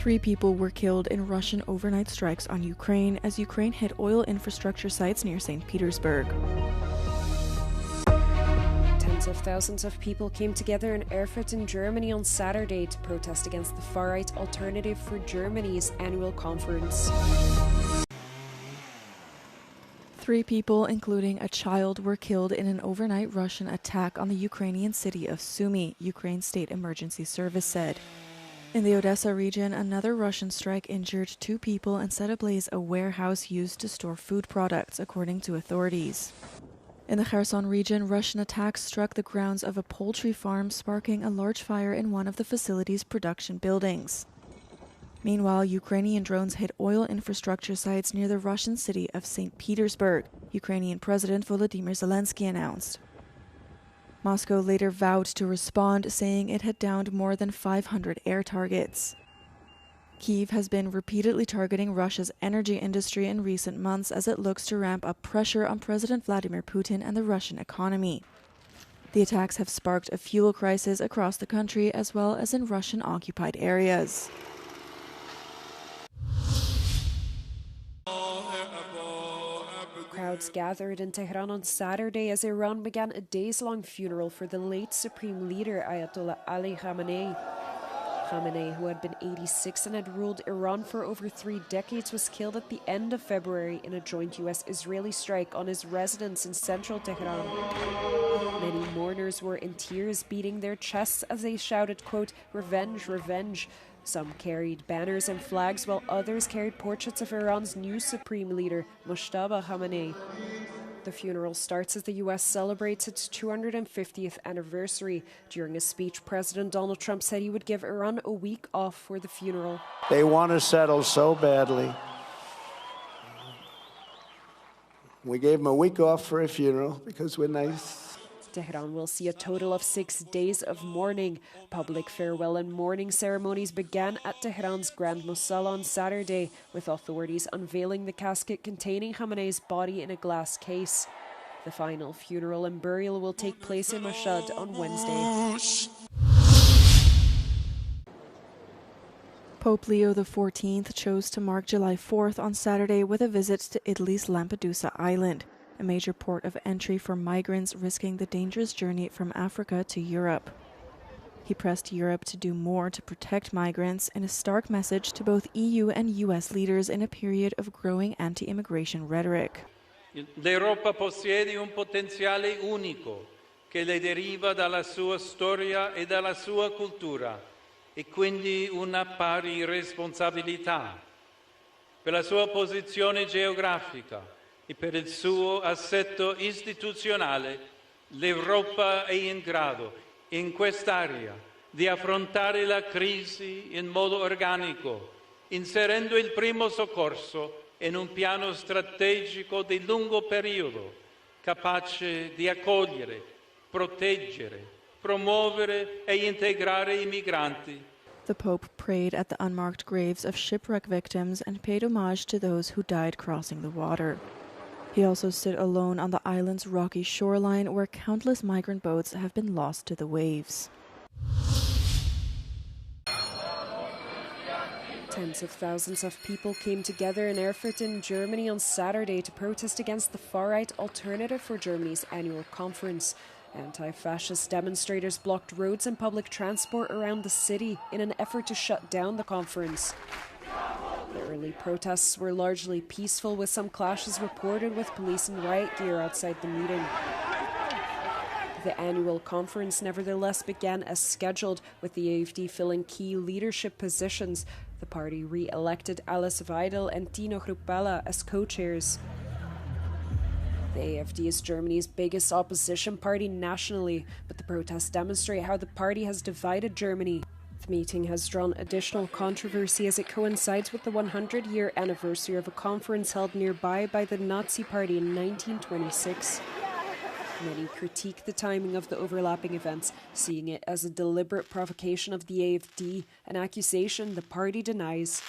3 people were killed in Russian overnight strikes on Ukraine as Ukraine hit oil infrastructure sites near St. Petersburg. Tens of thousands of people came together in Erfurt in Germany on Saturday to protest against the far-right Alternative for Germany's annual conference. 3 people, including a child, were killed in an overnight Russian attack on the Ukrainian city of Sumy, Ukraine's state emergency service said. In the Odessa region, another Russian strike injured 2 people and set ablaze a warehouse used to store food products, according to authorities. In the Kherson region, Russian attacks struck the grounds of a poultry farm, sparking a large fire in one of the facility's production buildings. Meanwhile, Ukrainian drones hit oil infrastructure sites near the Russian city of St. Petersburg, Ukrainian President Volodymyr Zelensky announced. Moscow later vowed to respond, saying it had downed more than 500 air targets. Kyiv has been repeatedly targeting Russia's energy industry in recent months as it looks to ramp up pressure on President Vladimir Putin and the Russian economy. The attacks have sparked a fuel crisis across the country as well as in Russian-occupied areas. Crowds gathered in Tehran on Saturday as Iran began a days-long funeral for the late Supreme Leader Ayatollah Ali Khamenei. Khamenei, who had been 86 and had ruled Iran for over 3 decades, was killed at the end of February in a joint US-Israeli strike on his residence in central Tehran. Many mourners were in tears, beating their chests as they shouted, quote, "Revenge, revenge." Some carried banners and flags, while others carried portraits of Iran's new supreme leader, Mojtaba Khamenei. The funeral starts as the US celebrates its 250th anniversary. During a speech, President Donald Trump said he would give Iran a week off for the funeral. They want to settle so badly. We gave them a week off for a funeral because we're nice. Tehran will see a total of 6 days of mourning. Public farewell and mourning ceremonies began at Tehran's Grand Mosalla on Saturday, with authorities unveiling the casket containing Khamenei's body in a glass case. The final funeral and burial will take place in Mashhad on Wednesday. Pope Leo XIV chose to mark July 4th on Saturday with a visit to Italy's Lampedusa Island, a major port of entry for migrants risking the dangerous journey from Africa to Europe. He pressed Europe to do more to protect migrants in a stark message to both EU and US leaders in a period of growing anti-immigration rhetoric. L'Europa possiede un potenziale unico che le deriva dalla sua storia e dalla sua cultura e quindi una pari responsabilità. Per la sua posizione geografica e per il suo assetto istituzionale, l'Europa è in grado, in quest'area, di affrontare la crisi in modo organico, inserendo il primo soccorso in un piano strategico di lungo periodo, capace di accogliere, proteggere, promuovere e integrare i migranti. The Pope prayed at the unmarked graves of shipwreck victims and paid homage to those who died crossing the water. He also stood alone on the island's rocky shoreline where countless migrant boats have been lost to the waves. Tens of thousands of people came together in Erfurt in Germany on Saturday to protest against the far-right Alternative for Germany's annual conference. Anti-fascist demonstrators blocked roads and public transport around the city in an effort to shut down the conference. The early protests were largely peaceful, with some clashes reported with police in riot gear outside the meeting. The annual conference nevertheless began as scheduled, with the AfD filling key leadership positions. The party re-elected Alice Weidel and Tino Chrupalla as co-chairs. The AfD is Germany's biggest opposition party nationally, but the protests demonstrate how the party has divided Germany. The meeting has drawn additional controversy as it coincides with the 100-year anniversary of a conference held nearby by the Nazi Party in 1926. Many critique the timing of the overlapping events, seeing it as a deliberate provocation of the AfD, an accusation the party denies.